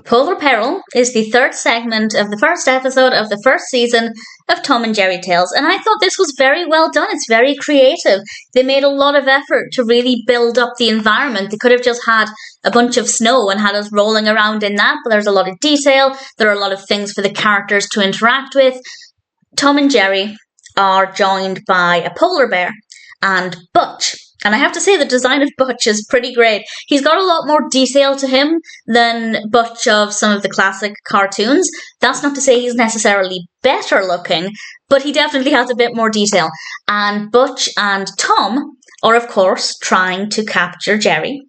Polar Peril is the third segment of the first episode of the first season of Tom and Jerry Tales, and I thought this was very well done. It's very creative. They made a lot of effort to really build up the environment. They could have just had a bunch of snow and had us rolling around in that, but there's a lot of detail. There are a lot of things for the characters to interact with. Tom and Jerry are joined by a polar bear and Butch. And I have to say the design of Butch is pretty great. He's got a lot more detail to him than Butch of some of the classic cartoons. That's not to say he's necessarily better looking, but he definitely has a bit more detail. And Butch and Tom are, of course, trying to capture Jerry.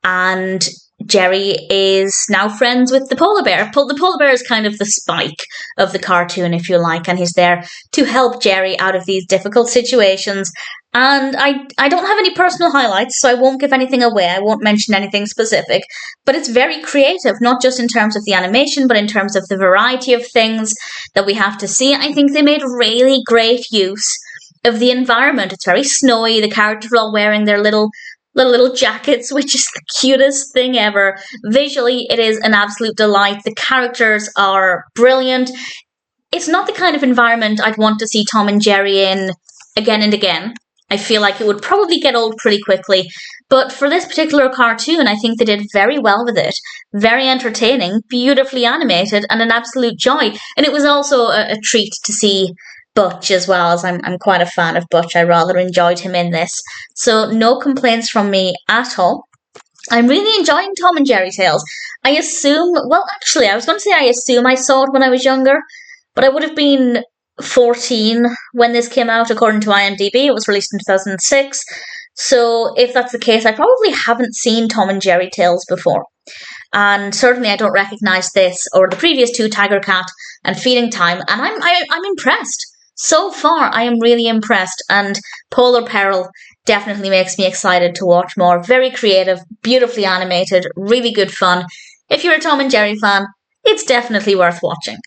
And Jerry is now friends with the polar bear. The polar bear is kind of the Spike of the cartoon, if you like, and he's there to help Jerry out of these difficult situations. And I don't have any personal highlights, so I won't give anything away. I won't mention anything specific. But it's very creative, not just in terms of the animation, but in terms of the variety of things that we have to see. I think they made really great use of the environment. It's very snowy. The characters are all wearing their little jackets, which is the cutest thing ever. Visually, it is an absolute delight. The characters are brilliant. It's not the kind of environment I'd want to see Tom and Jerry in again and again. I feel like it would probably get old pretty quickly. But for this particular cartoon, I think they did very well with it. Very entertaining, beautifully animated, and an absolute joy. And it was also a treat to see Butch as well, as I'm quite a fan of Butch. I rather enjoyed him in this. So no complaints from me at all. I'm really enjoying Tom and Jerry Tales. I assume, well, actually, I was going to say I assume I saw it when I was younger, but I would have been 14 when this came out, according to IMDb. It was released in 2006. So if that's the case, I probably haven't seen Tom and Jerry Tales before. And certainly I don't recognise this or the previous two, Tiger Cat and Feeding Time. And I'm impressed. So far, I am really impressed, and Polar Peril definitely makes me excited to watch more. Very creative, beautifully animated, really good fun. If you're a Tom and Jerry fan, it's definitely worth watching.